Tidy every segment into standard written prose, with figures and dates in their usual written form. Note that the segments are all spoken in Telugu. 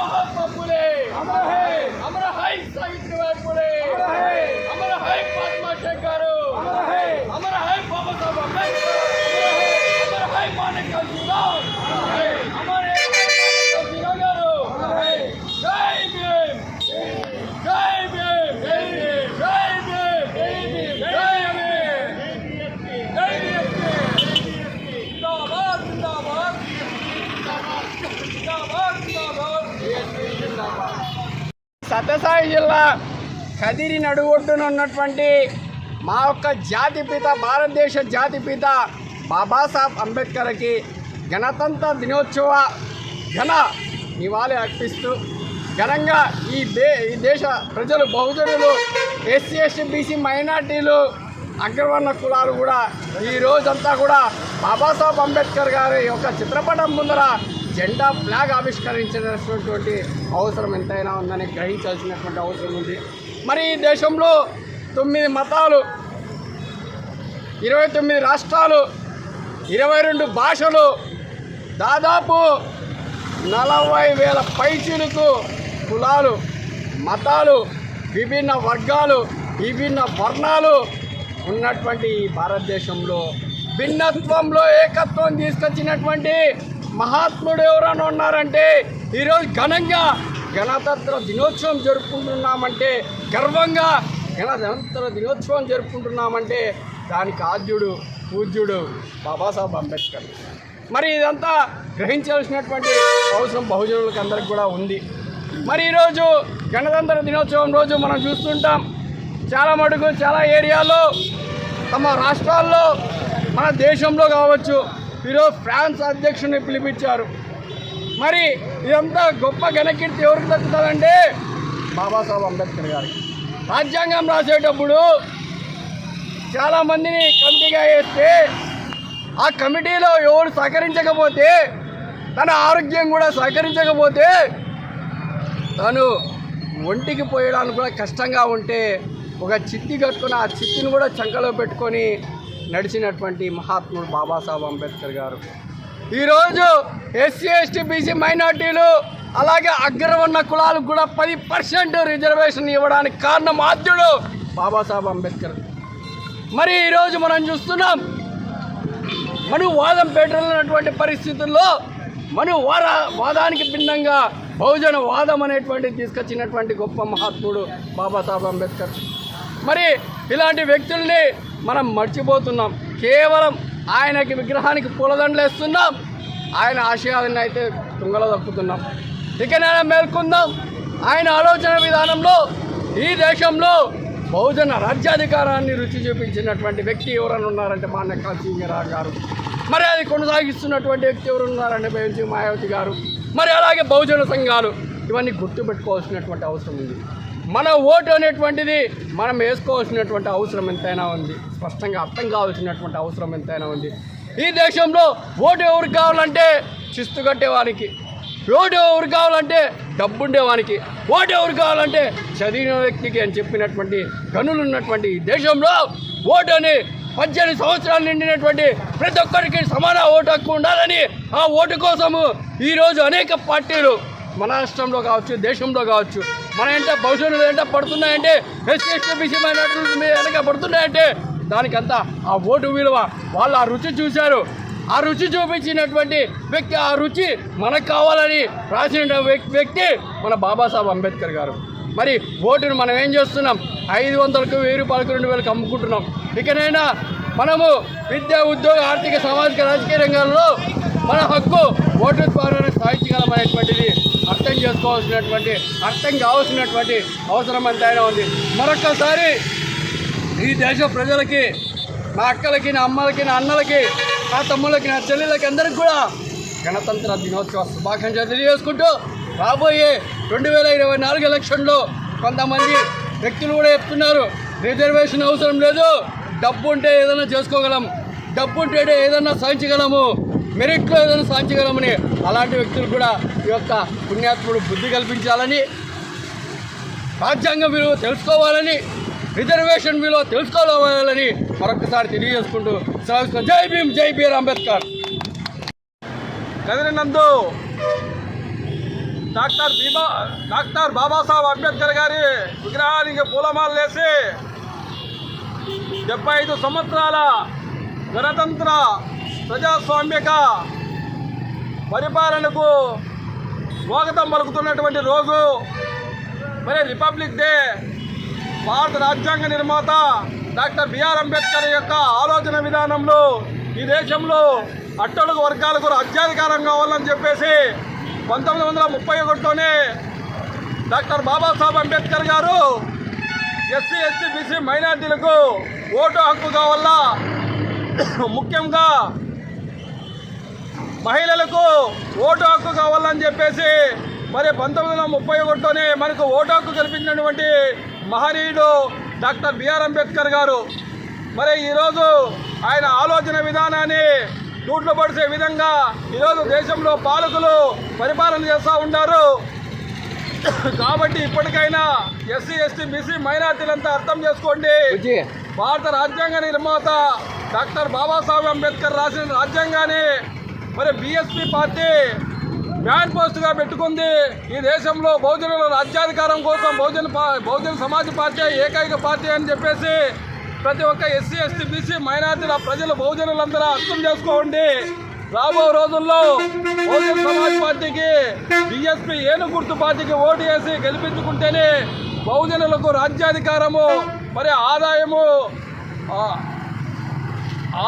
महात्मा फुले, अमर है सावित्रीबाई फुले, अमर है महात्मा शेखर, अमर है बाबा साहब अम्बेडकर, अमर है माणिक्य सुधार, अमर है गारू। जय भीम, जय भीम, जय भीम, जय भीम, जय भीम, जय भीम। जिंदाबाद, जिंदाबाद, जिंदाबाद, जिंदाबाद। సత్యసాయి జిల్లా కదిరి నడుగొడ్డున ఉన్నటువంటి మా యొక్క జాతిపిత, భారతదేశ జాతిపిత బాబాసాహెబ్ అంబేద్కర్కి గణతంత్ర దినోత్సవ ఘన నివాళి అర్పిస్తూ ఘనంగా ఈ దేశ ప్రజలు, బహుజనులు, ఎస్సీ ఎస్టీ బీసీ మైనార్టీలు, అగ్రవర్ణ కులాలు కూడా ఈ రోజంతా కూడా బాబాసాహెబ్ అంబేద్కర్ గారి యొక్క చిత్రపటం ముందర జెండా ఫ్లాగ్ ఆవిష్కరించినటువంటి అవసరం ఎంతైనా ఉందని గ్రహించాల్సినటువంటి అవసరం ఉంది. మరి ఈ దేశంలో 9 మతాలు, 29 రాష్ట్రాలు, 22 భాషలు, దాదాపు 40,000 పైచిలుకు కులాలు, మతాలు, విభిన్న వర్గాలు, విభిన్న వర్ణాలు ఉన్నటువంటి ఈ భారతదేశంలో భిన్నత్వంలో ఏకత్వం తీసుకొచ్చినటువంటి మహాత్ముడు ఎవరైనా ఉన్నారంటే ఈరోజు ఘనంగా గణతంత్ర దినోత్సవం జరుపుకుంటున్నామంటే, గర్వంగా గణతంత్ర దినోత్సవం జరుపుకుంటున్నామంటే దానికి ఆద్యుడు, పూజ్యుడు బాబాసాహెబ్ అంబేద్కర్. మరి ఇదంతా గ్రహించాల్సినటువంటి అవసరం బహుజనులకు అందరికి కూడా ఉంది. మరి ఈరోజు గణతంత్ర దినోత్సవం రోజు మనం చూస్తుంటాం, చాలా మటుకు చాలా ఏరియాలో తమ రాష్ట్రాల్లో, మన దేశంలో కావచ్చు, ఈరోజు ఫ్రాన్స్ అధ్యక్షుడిని పిలిపించారు. మరి ఇదంతా గొప్ప ఘనకీర్తి ఎవరికి దక్కుతుందంటే బాబాసాహెబ్ అంబేద్కర్ గారికి. రాజ్యాంగం రాసేటప్పుడు చాలామందిని కమిటీగా వేస్తే ఆ కమిటీలో ఎవరు సహకరించకపోతే, తన ఆరోగ్యం కూడా సహకరించకపోతే, తను ఒంటికి పోయడానికి కూడా కష్టంగా ఉంటే ఒక చిత్తి కట్టుకుని ఆ చిత్తిని కూడా చంకలో పెట్టుకొని నడిచినటువంటి మహాత్ముడు బాబాసాహెబ్ అంబేద్కర్ గారు. ఈరోజు ఎస్సీ ఎస్టీ బీసీ మైనార్టీలు అలాగే అగ్రవర్ణ కులాలకు కూడా 10% రిజర్వేషన్ ఇవ్వడానికి కారణం ఆద్యుడు బాబాసాహెబ్ అంబేద్కర్. మరి ఈరోజు మనం చూస్తున్నాం, వాదం పెట్టలేనటువంటి పరిస్థితుల్లో వాదానికి భిన్నంగా బహుజన వాదం అనేటువంటిది తీసుకొచ్చినటువంటి గొప్ప మహాత్ముడు బాబాసాహెబ్ అంబేద్కర్. మరి ఇలాంటి వ్యక్తుల్ని మనం మర్చిపోతున్నాం. కేవలం ఆయనకి విగ్రహానికి పూలదండలు వేస్తున్నాం, ఆయన ఆశయాలను అయితే తుంగలో తప్పుతున్నాం. ఇకనైనా మేల్కొందాం. ఆయన ఆలోచన విధానంలో ఈ దేశంలో బహుజన రాజ్యాధికారాన్ని రుచి చూపించినటువంటి వ్యక్తి ఎవరైనా ఉన్నారంటే మాన్య కాశీరావు గారు. మరి అది కొనసాగిస్తున్నటువంటి వ్యక్తి ఎవరు ఉన్నారంటే బెంచి మాయావతి గారు. మరి అలాగే బహుజన సంఘాలు, ఇవన్నీ గుర్తుపెట్టుకోవాల్సినటువంటి అవసరం ఉంది. మన ఓటు అనేటువంటిది మనం వేసుకోవాల్సినటువంటి అవసరం ఎంతైనా ఉంది. స్పష్టంగా అర్థం కావాల్సినటువంటి అవసరం ఎంతైనా ఉంది. ఈ దేశంలో ఓటు ఎవరికి కావాలంటే శిస్తు కట్టేవానికి, ఓటు ఎవరికి కావాలంటే డబ్బుండేవానికి, ఓటు ఎవరికి కావాలంటే చదివిన వ్యక్తికి అని చెప్పినటువంటి గనులు ఉన్నటువంటి ఈ దేశంలో ఓటు అని 18 సంవత్సరాలు నిండినటువంటి ప్రతి ఒక్కరికి సమాన ఓటు హక్కు ఉండాలని ఆ ఓటు కోసము ఈరోజు అనేక పార్టీలు మన రాష్ట్రంలో కావచ్చు, దేశంలో కావచ్చు, మన ఏంటో భవిష్యత్తులో ఏంటో పడుతున్నాయంటే, ఎస్సీ ఎస్టీ బీసీ మైనార్టీల మీద వెనక పడుతున్నాయంటే దానికంతా ఆ ఓటు విలువ, వాళ్ళు ఆ రుచి చూశారు. ఆ రుచి చూపించినటువంటి వ్యక్తి, ఆ రుచి మనకు కావాలని రాసిన వ్యక్తి మన బాబాసాహెబ్ అంబేద్కర్ గారు. మరి ఓటును మనం ఏం చేస్తున్నాం? 500కు 1000 రూపాయలకు 2000కు అమ్ముకుంటున్నాం. ఇకనైనా మనము విద్య, ఉద్యోగ, ఆర్థిక, సామాజిక, రాజకీయ రంగాల్లో మన హక్కు ఓటు ద్వారానే సాధించగలమనేటువంటిది అర్థం కావాల్సినటువంటి అవసరం ఎంతైనా ఉంది. మరొక్కసారి ఈ దేశ ప్రజలకి, నా అక్కలకి, నా అమ్మలకి, నా అన్నలకి, నా తమ్ముళ్ళకి, నా చెల్లెళ్ళకి అందరికీ కూడా గణతంత్ర దినోత్సవ శుభాకాంక్షలు తెలియజేసుకుంటూ రాబోయే 2024 ఎలక్షన్లో కొంతమంది వ్యక్తులు కూడా చెప్తున్నారు రిజర్వేషన్ అవసరం లేదు, డబ్బు ఉంటే ఏదైనా చేసుకోగలం, డబ్బు ఉంటే ఏదైనా సాధించగలము, మెరిట్లో ఏదైనా సాధించగలమని. అలాంటి వ్యక్తులు కూడా ఈ యొక్క పుణ్యాత్ముడు బుద్ధి కల్పించాలని, రాజ్యాంగం విలువ తెలుసుకోవాలని, రిజర్వేషన్ విలువ తెలుసుకోవాలని మరొకసారి తెలియజేసుకుంటూ జై భీమ్, జై బీఆర్ అంబేద్కర్. కదిరినందు డాక్టర్ బాబాసాహెబ్ అంబేద్కర్ గారి విగ్రహానికి పూలమాలలు వేసి 75 సంవత్సరాల గణతంత్ర ప్రజాస్వామ్యక పరిపాలనకు స్వాగతం పలుకుతున్నటువంటి రోజు మరి రిపబ్లిక్ డే. భారత రాజ్యాంగ నిర్మాత డాక్టర్ బిఆర్ అంబేద్కర్ యొక్క ఆలోచన విధానంలో ఈ దేశంలో అట్టడుగు వర్గాలకు రాజ్యాధికారం కావాలని చెప్పేసి 1931లోనే డాక్టర్ బాబాసాహెబ్ అంబేద్కర్ గారు ఎస్సీ ఎస్టీ బీసీ మైనార్టీలకు ఓటు హక్కు కావాలా, ముఖ్యంగా మహిళలకు ఓటు హక్కు కావాలని చెప్పేసి మరి 1931లోనే మనకు ఓటు హక్కు కల్పించినటువంటి మహనీయుడు డాక్టర్ బిఆర్ అంబేద్కర్ గారు. మరి ఈరోజు ఆయన ఆలోచన విధానాన్ని తూట్లు పడిసే విధంగా ఈరోజు దేశంలో పాలకులు పరిపాలన చేస్తూ ఉంటారు. కాబట్టి ఇప్పటికైనా ఎస్సీ ఎస్టీ బీసీ మైనార్టీలంతా అర్థం చేసుకోండి. భారత రాజ్యాంగ నిర్మాత డాక్టర్ బాబాసాహెబ్ అంబేద్కర్ రాసిన రాజ్యాంగాన్ని మరి బీఎస్పీ పార్టీ మేనిఫెస్టోగా పెట్టుకుంది. ఈ దేశంలో బహుజనుల రాజ్యాధికారం కోసం బహుజన సమాజ్ పార్టీ ఏకైక పార్టీ అని చెప్పేసి ప్రతి ఒక్క ఎస్సీ ఎస్టీ బీసీ మైనార్టీల ప్రజలు బహుజనులందరూ అర్థం చేసుకోండి. రాబో రోజుల్లో బహుజన సమాజ్ పార్టీకి బీఎస్పీ ఏను గుర్తు పార్టీకి ఓటు వేసి గెలిపించుకుంటేనే బహుజనులకు రాజ్యాధికారము మరి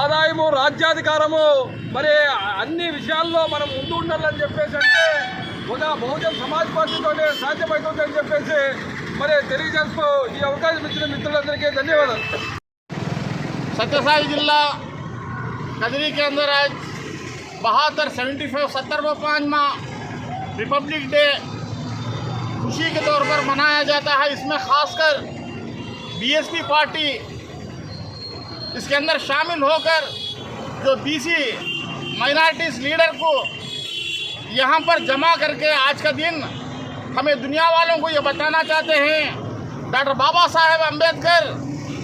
ఆదాయము రాజ్యాధికారము మరి అన్ని విషయాల్లో మనం ముందు ఉండాలని చెప్పేసి అంటే ఒక బహుజన సమాజ్ పార్టీతోనే సాధ్యమవుతుందని చెప్పేసి మరి తెలియజేస్తూ ఈ అవకాశం ఇచ్చిన మిత్రులందరికీ ధన్యవాదాలు. सत्यसाई जिला कदरी के अंदर आज 70वां रिपब्लिक डे खुशी के तौर पर मनाया जाता है. इसमें खासकर बीएसपी पार्टी इसके अंदर शामिल होकर जो बीसी माइनॉरिटीज़ लीडर को यहाँ पर जमा करके आज का दिन हमें दुनिया वालों को ये बताना चाहते हैं. डॉक्टर बाबा साहेब अम्बेडकर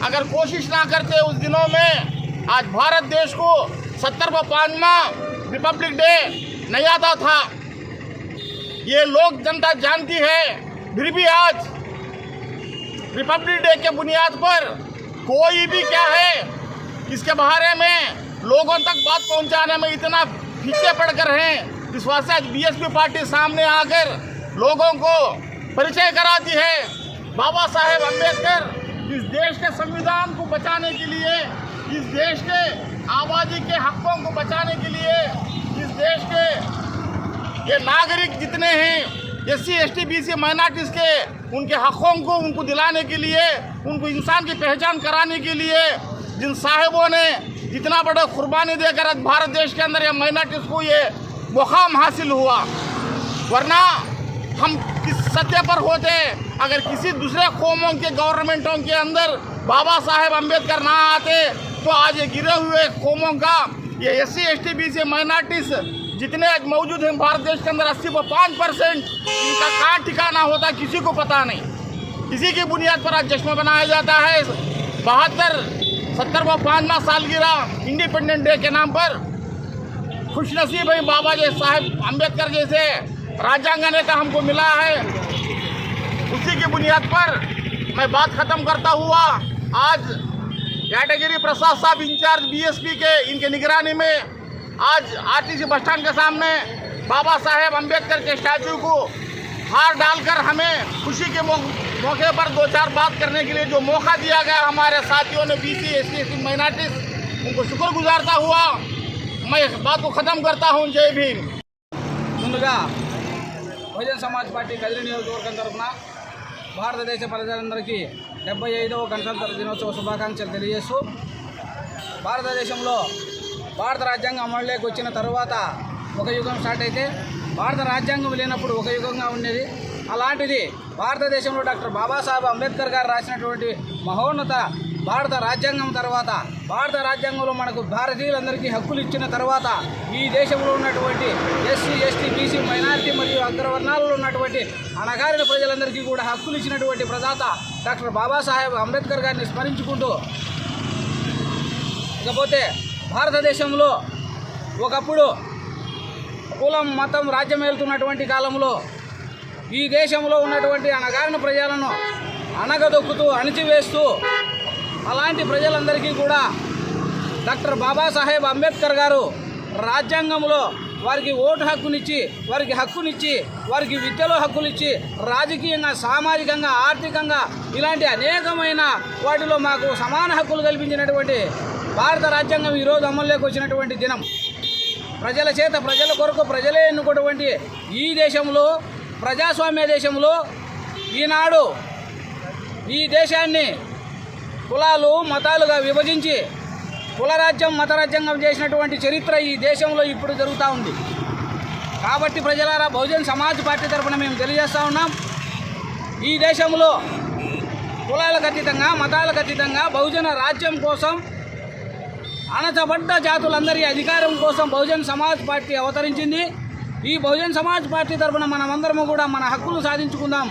अगर कोशिश ना करते उस दिनों में आज भारत देश को 70वां रिपब्लिक डे नहीं आता था. ये लोग जनता जानती है. फिर भी आज रिपब्लिक डे के बुनियाद पर कोई भी क्या है इसके बारे में लोगों तक बात पहुंचाने में इतना पीछे पड़कर हैं. इस वास्ते आज बीएसपी पार्टी सामने आकर लोगों को परिचय कराती है. बाबा साहेब अम्बेडकर इस देश के संविधान को बचाने के लिए, इस देश के आबादी के हकों को बचाने के लिए, इस देश के ये नागरिक जितने हैं एससी एसटी बीसी माइनॉरिटीज़ के उनके हकों को उनको दिलाने के लिए, उनको इंसान की पहचान कराने के लिए जिन साहिबों ने जितना बड़ा कुर्बानी देकर आज भारत देश के अंदर ये माइनॉरिटीज़ को ये मुकाम हासिल हुआ. वरना हम किस सत्य पर होते अगर किसी दूसरे कौमों के गवर्नमेंटों के अंदर बाबा साहेब अम्बेडकर ना आते तो आज ये गिरे हुए कौमों का ये एससी एसटी बीसी माइनॉरिटीज़ जितने आज मौजूद हैं भारत देश के अंदर 85% इनका कहाँ ठिकाना होता किसी को पता नहीं. इसी की बुनियाद पर आज जश्न मनाया जाता है. 70वां सालगिरह इंडिपेंडेंट डे के नाम पर खुशनसीब है बाबा साहेब अम्बेडकर जैसे राजंगा नेता हमको मिला है. उसी की बुनियाद पर मैं बात ख़त्म करता हुआ आज कैटेगरी प्रसाद साहब इंचार्ज बीएसपी के इनके निगरानी में आज आरटीसी बस स्टैंड के सामने बाबा साहेब अम्बेडकर के स्टैचू को हार डालकर हमें खुशी के मौके पर 2-4 बात करने के लिए जो मौका दिया गया हमारे साथियों ने बीसी एससी एसटी माइनॉरिटीज़ उनको शुक्र गुजारता हुआ मैं इस बात को ख़त्म करता हूँ. जय भीम. ముందుగా బహుజన సమాజ్ పార్టీ కదిరి నియోజకవర్గం తరఫున భారతదేశ ప్రజలందరికీ 75వ గణతంత్ర దినోత్సవ శుభాకాంక్షలు తెలియజేస్తూ భారతదేశంలో భారత రాజ్యాంగం అమలులోకి వచ్చిన తర్వాత ఒక యుగం స్టార్ట్ అయితే భారత రాజ్యాంగం లేనప్పుడు ఒక యుగంగా ఉండేది. అలాంటిది భారతదేశంలో డాక్టర్ బాబాసాహెబ్ అంబేద్కర్ గారు రాసినటువంటి మహోన్నత భారత రాజ్యాంగం తర్వాత భారత రాజ్యాంగంలో మనకు భారతీయులందరికీ హక్కులు ఇచ్చిన తర్వాత ఈ దేశంలో ఉన్నటువంటి ఎస్సీ ఎస్టీ బీసీ మైనారిటీ మరియు అగ్రవర్ణాలలో ఉన్నటువంటి అణగారిన ప్రజలందరికీ కూడా హక్కులు ఇచ్చినటువంటి ప్రదాత డాక్టర్ బాబాసాహెబ్ అంబేద్కర్ గారిని స్మరించుకుంటూ ఇకపోతే భారతదేశంలో ఒకప్పుడు కులం మతం రాజ్యం వెళ్తున్నటువంటి కాలంలో ఈ దేశంలో ఉన్నటువంటి అణగారిన ప్రజలను అణగదొక్కుతూ అణిచివేస్తూ అలాంటి ప్రజలందరికీ కూడా డాక్టర్ బాబాసాహెబ్ అంబేద్కర్ గారు రాజ్యాంగంలో వారికి ఓటు హక్కునిచ్చి వారికి విద్యలో హక్కునిచ్చి రాజకీయంగా సామాజికంగా ఆర్థికంగా ఇలాంటి అనేకమైన వాటిలో మాకు సమాన హక్కులు కల్పించినటువంటి భారత రాజ్యాంగం ఈరోజు అమల్లోకి వచ్చినటువంటి దినం. ప్రజల చేత ప్రజల కొరకు ప్రజలే ఎన్నుకున్నటువంటి ఈ దేశంలో, ప్రజాస్వామ్య దేశంలో ఈనాడు ఈ దేశాన్ని కులాలు మతాలుగా విభజించి కులరాజ్యం మతరాజ్యాంగం చేసినటువంటి చరిత్ర ఈ దేశంలో ఇప్పుడు జరుగుతూ ఉంది. కాబట్టి ప్రజలారా, బహుజన్ సమాజ్ పార్టీ తరఫున మేము తెలియజేస్తూ ఉన్నాం, ఈ దేశంలో కులాలకు అతీతంగా మతాలకు అతీతంగా బహుజన రాజ్యం కోసం, అణచబడ్డ జాతులందరి అధికారం కోసం బహుజన్ సమాజ్ పార్టీ అవతరించింది. ఈ బహుజన్ సమాజ్ పార్టీ తరఫున మనమందరము కూడా మన హక్కులు సాధించుకుందాం,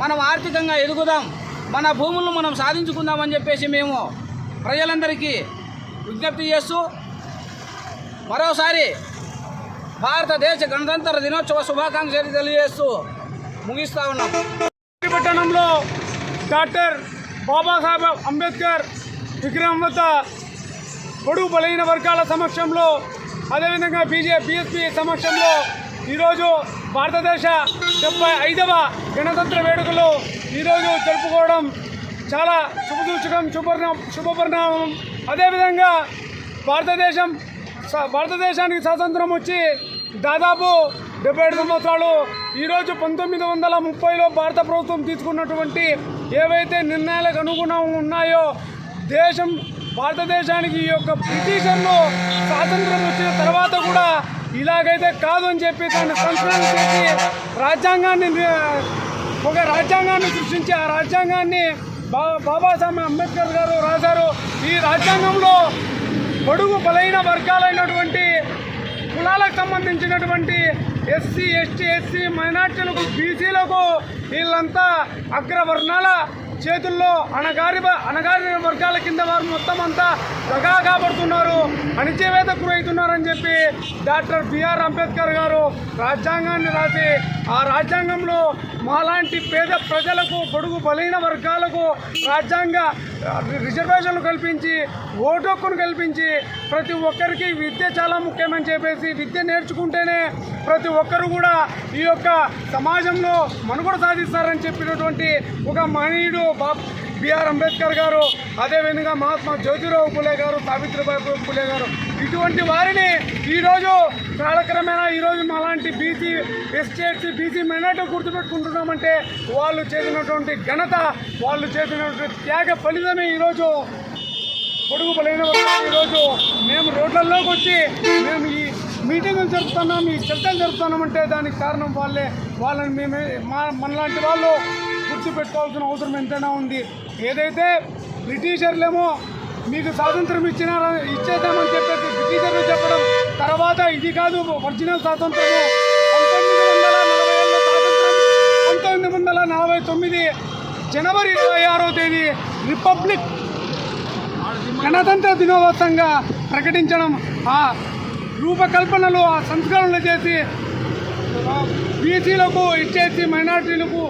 మనం ఆర్థికంగా ఎదుగుదాం, మన భూములను మనం సాధించుకుందామని చెప్పేసి మేము ప్రజలందరికీ విజ్ఞప్తి చేస్తూ మరోసారి భారతదేశ గణతంత్ర దినోత్సవ శుభాకాంక్షలు తెలియజేస్తూ ముగిస్తూ ఉన్నాం. పట్టణంలో డాక్టర్ బాబాసాహెబ్ అంబేద్కర్ విగ్రహం వద్ద బడుగు బలహీన వర్గాల సమక్షంలో, అదేవిధంగా బీఎస్పీ సమక్షంలో ఈరోజు భారతదేశ 75వ గణతంత్ర వేడుకలు ఈరోజు జరుపుకోవడం చాలా శుభసూచకం, శుభపరిణామం. అదేవిధంగా భారతదేశానికి స్వాతంత్రం వచ్చి దాదాపు 77 సంవత్సరాలు. ఈరోజు 1930లో భారత ప్రభుత్వం తీసుకున్నటువంటి ఏవైతే నిర్ణయాలకు అనుగుణంగా ఉన్నాయో భారతదేశానికి ఈ యొక్క బ్రిటిషర్లు స్వాతంత్రం వచ్చిన తర్వాత కూడా ఇలాగైతే కాదు అని చెప్పి దాన్ని సంస్కరణ చేసి ఒక రాజ్యాంగాన్ని సృష్టించి ఆ రాజ్యాంగాన్ని బాబాసాహెబ్ అంబేద్కర్ గారు రాశారు. ఈ రాజ్యాంగంలో బడుగు బలైన వర్గాలైనటువంటి కులాలకు సంబంధించినటువంటి ఎస్సీ, ఎస్టీ, మైనార్టీలకు, బీసీలకు వీళ్ళంతా అగ్రవర్ణాల చేతుల్లో అణగారిన వర్గాల కింద వారు మొత్తం అంతా దగా కాబడుతున్నారు, అణిచివేతకు గురవుతున్నారని చెప్పి డాక్టర్ బిఆర్ అంబేద్కర్ గారు రాజ్యాంగాన్ని రాసి ఆ రాజ్యాంగంలో మాలాంటి పేద ప్రజలకు, బడుగు బలైన వర్గాలకు రాజ్యాంగ రిజర్వేషన్లు కల్పించి, ఓటు హక్కును కల్పించి ప్రతి ఒక్కరికి విద్య చాలా ముఖ్యమని చెప్పేసి విద్య నేర్చుకుంటేనే ప్రతి ఒక్కరు కూడా ఈ యొక్క సమాజంలో మనుగడ సాధిస్తారని చెప్పినటువంటి ఒక మహనీయుడు బిఆర్ అంబేద్కర్ గారు. అదేవిధంగా మహాత్మా జ్యోతిరావు ఫులే గారు, సావిత్రిబాయి ఫులే గారు, ఇటువంటి వారిని ఈరోజు కాలక్రమేణా ఈరోజు మాలాంటి బీసీ, ఎస్టీ, బీసీ మైనార్టీ గుర్తుపెట్టుకుంటున్నామంటే వాళ్ళు చేసినటువంటి ఘనత, వాళ్ళు చేసినటువంటి త్యాగ ఫలితమే ఈరోజు పొడుగు బలైన ఈరోజు మేము రోడ్లలోకి వచ్చి మేము ఈ మీటింగులు జరుపుతున్నాం, ఈ చర్చలు జరుపుతున్నామంటే దానికి కారణం వాళ్ళని మనలాంటి వాళ్ళు గుర్తుపెట్టుకోవాల్సిన అవసరం ఎంతైనా ఉంది. ఏదైతే బ్రిటిషర్లేమో మీకు స్వాతంత్రం ఇచ్చేద్దామని చెప్పేసి బ్రిటిషర్లు చెప్పడం, తర్వాత ఇది కాదు ఒరిజినల్ స్వాతంత్రము 1949 జనవరి 26వ తేదీ రిపబ్లిక్ గణతంత్ర దినోత్సవంగా ప్రకటించడం, ఆ రూపకల్పనలు, ఆ సంస్కరణలు చేసి బీసీలకు, ఎస్సీ, మైనార్టీలకు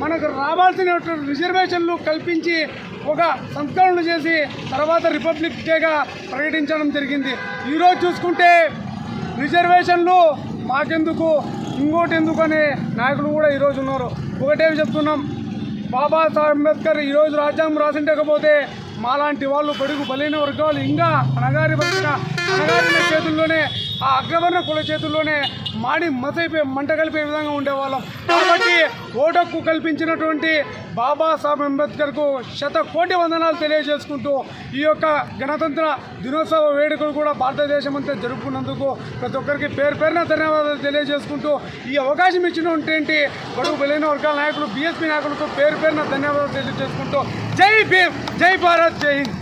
మనకు రావాల్సిన రిజర్వేషన్లు కల్పించి ఒక సంస్కరణలు చేసి తర్వాత రిపబ్లిక్ డేగా ప్రకటించడం జరిగింది. ఈరోజు చూసుకుంటే రిజర్వేషన్లు మాకెందుకు, ఇంకోటి ఎందుకు అనే నాయకులు కూడా ఈరోజు ఉన్నారు. ఒకటే చెప్తున్నాం, బాబాసాహెబ్ అంబేద్కర్ ఈరోజు రాజ్యాంగం రాసిండకపోతే మాలాంటి వాళ్ళు బడుగు బలైన వర్గాలు ఇంకా అణగారిన చేతుల్లోనే, ఆ అగ్రవర్ణ కుల చేతుల్లోనే మంట కలిపే విధంగా ఉండేవాళ్ళం. కాబట్టి ఓటక్కు కల్పించినటువంటి బాబాసాహెబ్ అంబేద్కర్కు 100,000,000 వందనాలు తెలియజేసుకుంటూ ఈ యొక్క గణతంత్ర దినోత్సవ వేడుకలు కూడా భారతదేశం అంతా జరుపుకున్నందుకు ప్రతి ఒక్కరికి పేరున ధన్యవాదాలు తెలియజేసుకుంటూ ఈ అవకాశం ఇచ్చినటువంటి బడుగు బలైన వర్గాల నాయకులు, బీఎస్పీ నాయకులకు పేరున ధన్యవాదాలు తెలియజేసుకుంటూ జై భీమ్, జై భారత్, జై హింద్.